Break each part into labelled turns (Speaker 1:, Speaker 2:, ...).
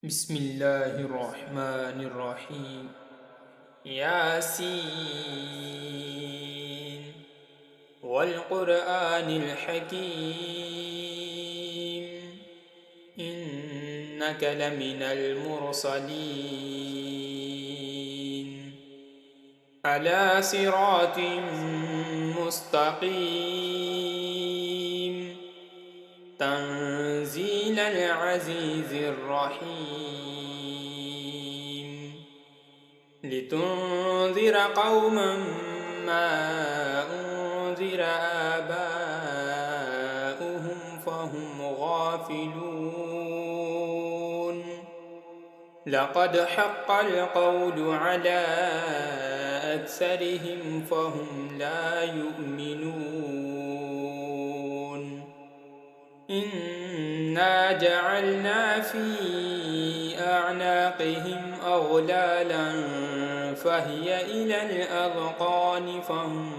Speaker 1: بسم الله الرحمن الرحيم. ياسين والقرآن الحكيم إنك لمن المرسلين على صراط مستقيم تنزيل العزيز الرحيم لتنذر قوما ما أنذر آباؤهم فهم غافلون لقد حق القول على أكثرهم فهم لا يؤمنون إنا جعلنا في أعناقهم أغلالا فهي إلى الأذقان فهم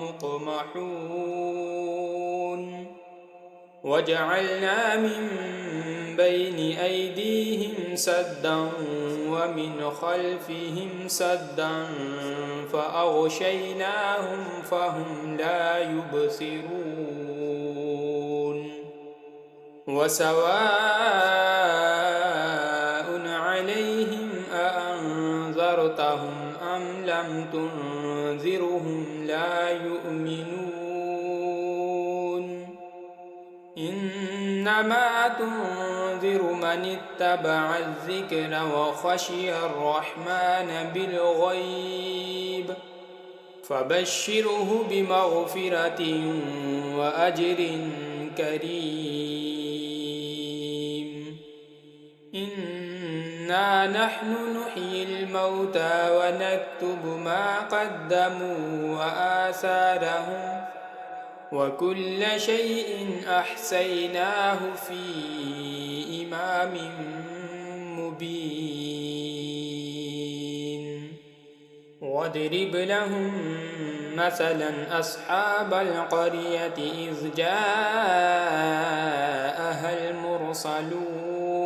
Speaker 1: مقمحون وجعلنا من بين أيديهم سدا ومن خلفهم سدا فأغشيناهم فهم لا يبصرون وسواء عليهم أأنذرتهم أم لم تنذرهم لا يؤمنون إنما تنذر من اتبع الذكر وخشي الرحمن بالغيب فبشره بمغفرة وأجر كريم إنا نحن نحيي الموتى ونكتب ما قدموا وآثارهم وكل شيء أحصيناه في إمام مبين واضرب لهم مثلا أصحاب القرية إذ جاءها المرسلون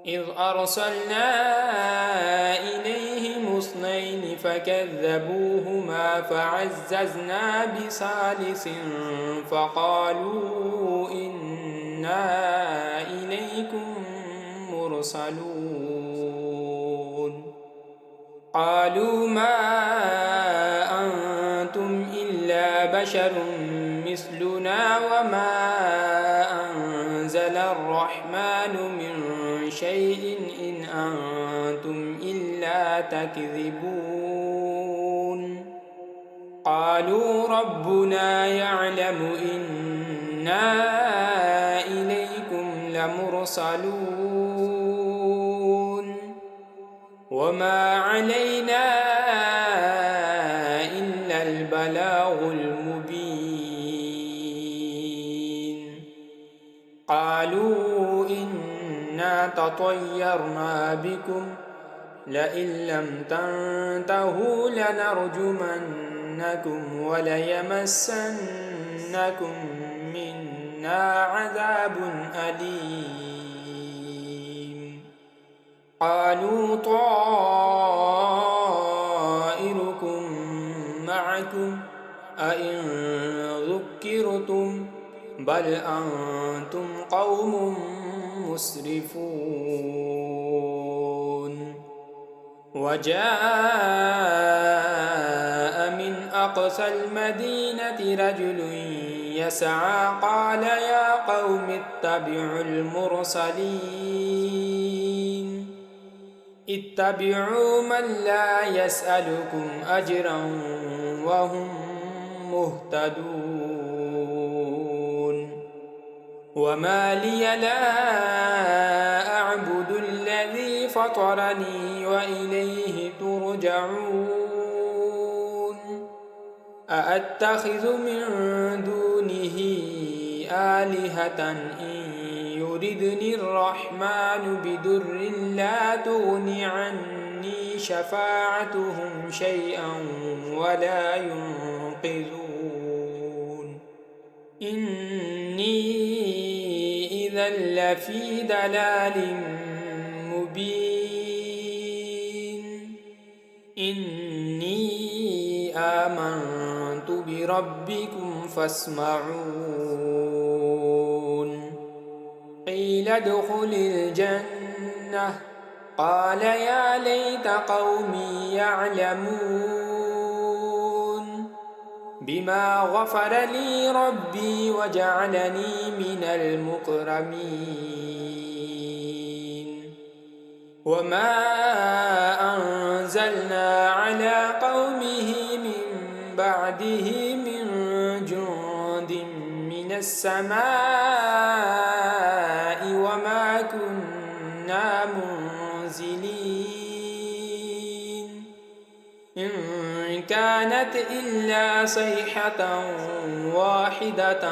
Speaker 1: إذ أرسلنا إليهم اثنين فكذبوهما فعززنا بثالث فقالوا إنا إليكم مرسلون قالوا ما أنتم إلا بشر مثلنا وما أنزل الرحمن من شيء إن أنتم إلا تكذبون قالوا ربنا يعلم إنا إليكم لمرسلون وما علينا إلا البلاغ المبين قالوا إنا تطيرنا بكم لئن لم تنتهوا لنرجمنكم وليمسنكم منا عذاب أليم قالوا طائركم معكم أئن ذكرتم بل أنتم قوم مسرفون وجاء من أقصى المدينة رجل يسعى قال يا قوم اتبعوا المرسلين اتبعوا من لا يسألكم أجرا وهم مهتدون وما لي لا أعبد الذي فطرني وإليه ترجعون أأتخذ من دونه آلهة إن يردني الرحمن بدر لا تغن عني شفاعتهم شيئا ولا ينقذون إني إذا إذا لفي ضلال مبين إني آمنت بربكم فاسمعون قيل ادخل الجنة قال يا ليت قومي يعلمون بما غفر لي ربي وجعلني من المكرمين وما أنزلنا على قومه من بعده من جند من السماء وما كنا منزلين إن كانت إلا صيحة واحدة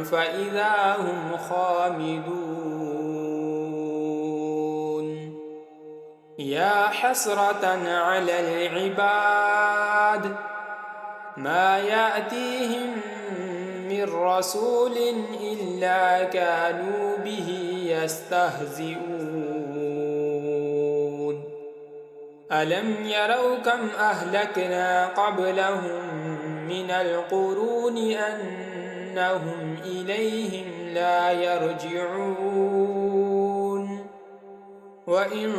Speaker 1: فإذا هم خامدون يا حسرة على العباد ما يأتيهم من رسول إلا كانوا به يستهزئون ألم يروا كم أهلكنا قبلهم من القرون أنهم إليهم لا يرجعون وإن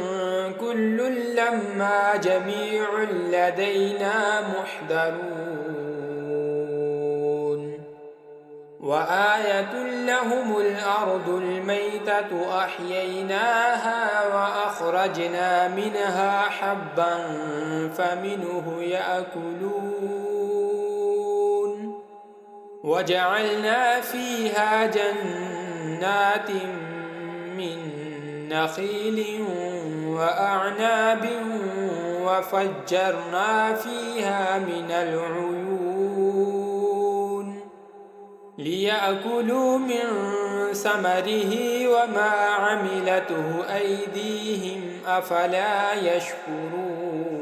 Speaker 1: كل لما جميع لدينا محضرون وآية لهم الأرض الميتة أحييناها وأخرجنا منها حبا فمنه يأكلون وجعلنا فيها جنات من نخيل وأعناب وفجرنا فيها من العيون ليأكلوا من ثمره وما عملته أيديهم أفلا يشكرون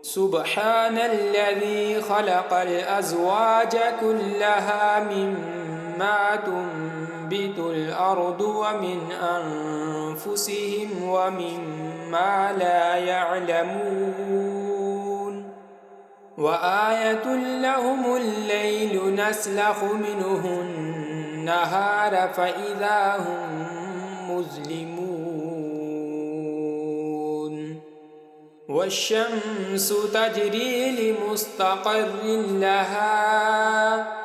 Speaker 1: سبحان الذي خلق الأزواج كلها مما تنبت الأرض ومن أنفسهم ومما لا يعلمون وآية لهم الليل نسلخ منه النهار فإذا هم مظلمون والشمس تجري لمستقر لها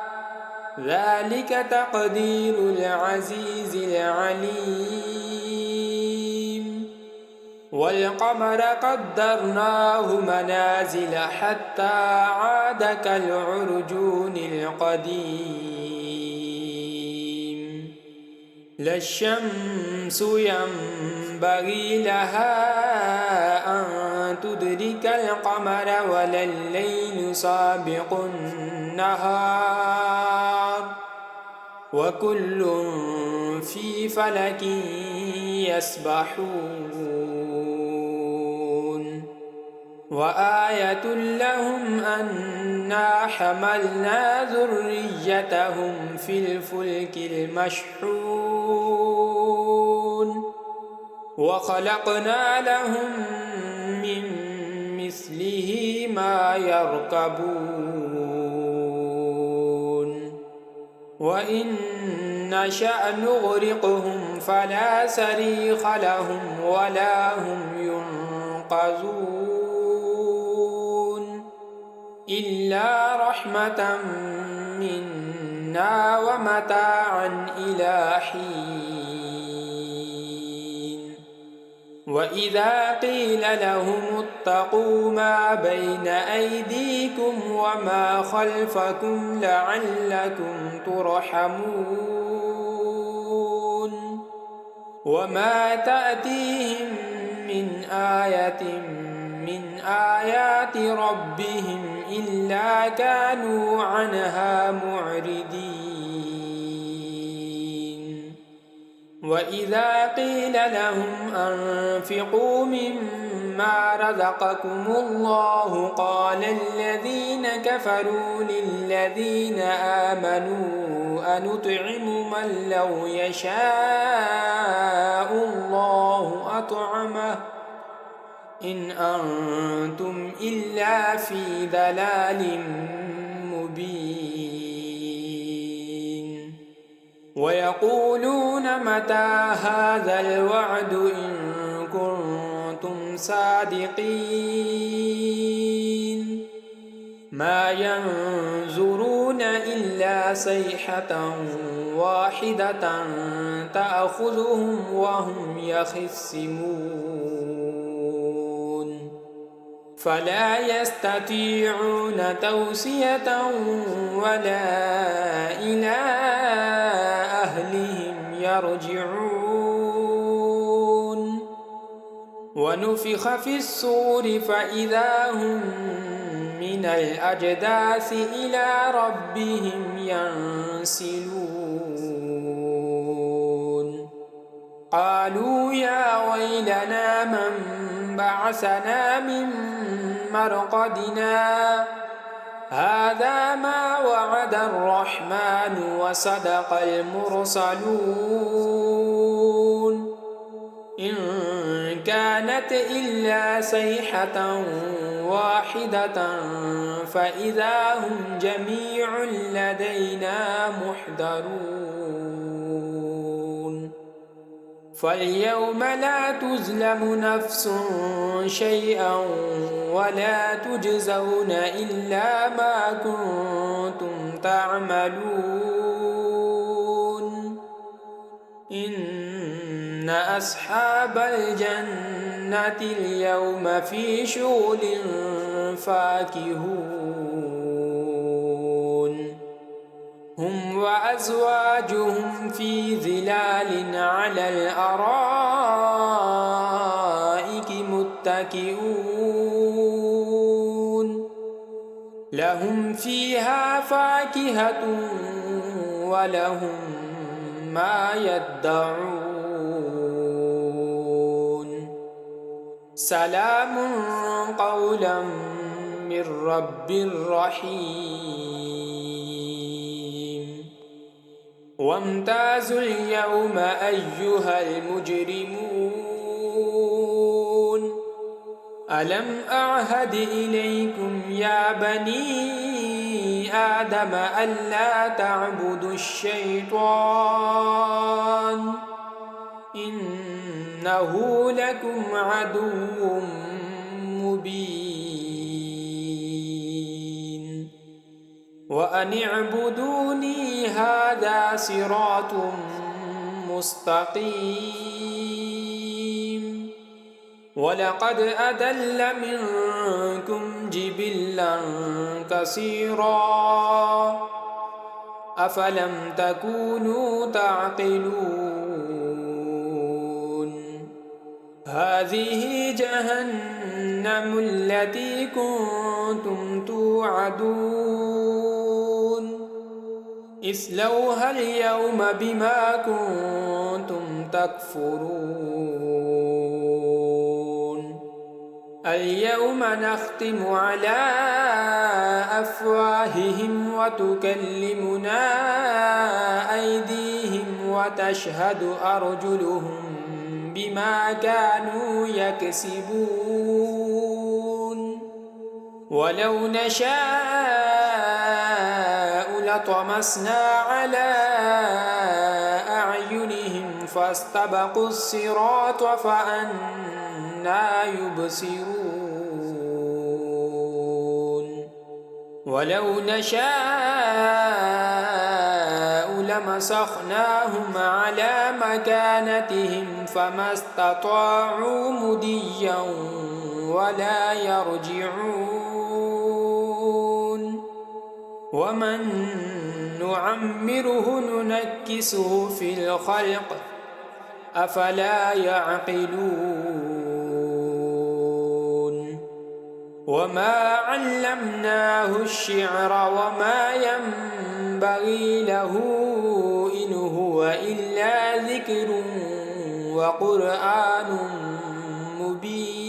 Speaker 1: ذلك تقدير العزيز العليم والقمر قدرناه منازل حتى عاد كالعرجون القديم لا الشمس ينبغي لها أن تدرك القمر ولا الليل سابق النهار وكل في فلك يسبحون وآية لهم أنا حملنا ذريتهم في الفلك المشحون وخلقنا لهم من مثله ما يركبون وإن نشأ نغرقهم فلا صريخ لهم ولا هم ينقذون إلا رحمة منا ومتاعا إلى حين وإذا قيل لهم اتقوا ما بين أيديكم وما خلفكم لعلكم ترحمون وما تأتيهم من آية من آيات ربهم إلا كانوا عنها معرضين وإذا قيل لهم أنفقوا مما مما رزقكم الله قال الذين كفروا للذين آمنوا أنطعم من لو يشاء الله أطعمه إن أنتم إلا في ضلال مبين ويقولون متى هذا الوعد إن كنتم صادقين ما ينظرون إلا صيحة واحدة تأخذهم وهم يخصمون فلا يستطيعون توصية ولا إلى أهلهم يرجعون ونفخ في الصور فإذا هم من الأجداث إلى ربهم ينسلون قالوا يا ويلنا من بعثنا من مرقدنا هذا ما وعد الرحمن وصدق المرسلون إن كانت إلا صيحة واحدة فإذا هم جميع لدينا محضرون فاليوم لا تظلم نفس شيئا ولا تجزون إلا ما كنتم تعملون إن أصحاب الجنة اليوم في شغل فاكهون هم وأزواجهم في ظلال على الأرائك متكئون لهم فيها فاكهة ولهم ما يدعون سلام قولا من رب رحيم وامتازوا اليوم أيها المجرمون ألم أعهد إليكم يا بني آدم ألا تعبدوا الشيطان إنه لكم عدو مبين وأن اعبدوني هذا صراط مستقيم ولقد أضل منكم جبلا كثيرا أفلم تكونوا تعقلون هذه جهنم التي كنتم توعدون اصلوها اليوم بما كنتم تكفرون اليوم نختم على أفواههم وتكلمنا أيديهم وتشهد أرجلهم بما كانوا يكسبون ولو نشاء لطمسنا على أعينهم فاستبقوا الصراط فأنى يبصرون ولو نشاء لمسخناهم على مكانتهم فما استطاعوا مضيا ولا يرجعون ومن نعمره ننكسه في الخلق أفلا يعقلون وما علمناه الشعر وما ينبغي له إن هو إلا ذكر وقرآن مبين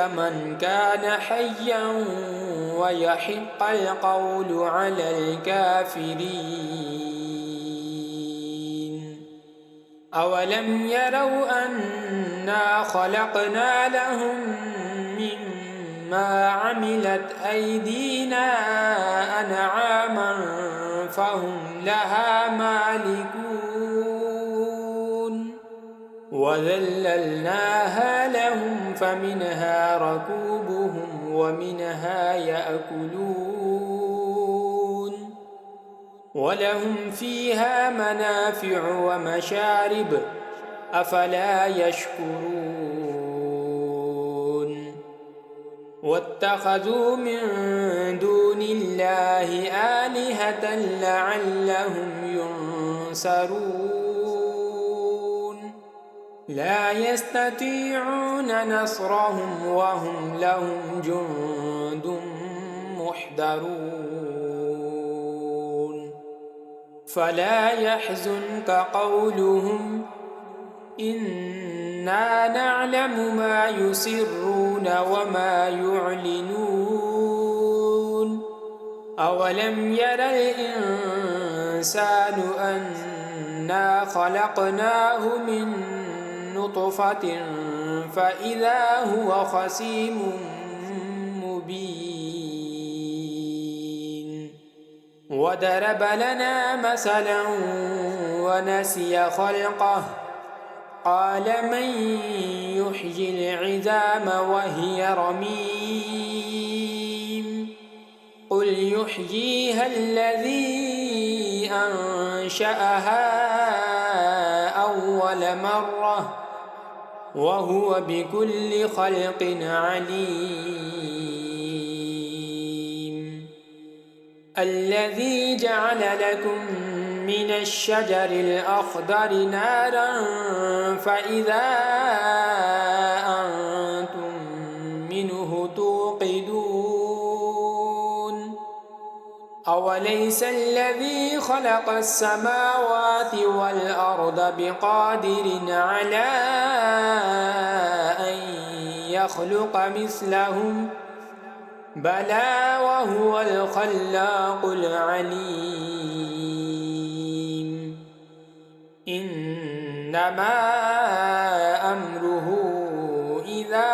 Speaker 1: من كان حيا ويحق القول على الكافرين. أولم يروا أنا خلقنا لهم مما عملت أيدينا أنعاما فهم لها مالكون وذللناها لهم فمنها ركوبهم ومنها يأكلون ولهم فيها منافع ومشارب أفلا يشكرون واتخذوا من دون الله آلهة لعلهم ينصرون لا يستطيعون نصرهم وهم لهم جند محضرون فلا يحزنك قولهم إنا نعلم ما يسرون وما يعلنون أولم ير الإنسان أنا خلقناه من نطفة فإذا هو خصيم مبين وضرب لنا مثلا ونسي خلقه قال من يحيي العظام وهي رميم قل يحييها الذي أنشأها أول مرة وهو بكل خلق عليم الذي جعل لكم من الشجر الأخضر نارا فإذا أنتم منه توقدون أوليس الذي خلق السماوات والأرض بقادر على أن يخلق مثلهم بلى وهو الخلاق العليم إنما أمره إذا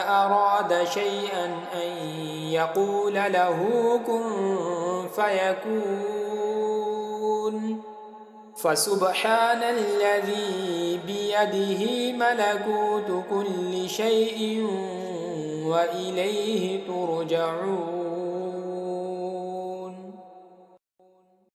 Speaker 1: أراد شيئا أن يقول له كن فيكون فسبحان الذي بيده ملكوت كل شيء وإليه ترجعون.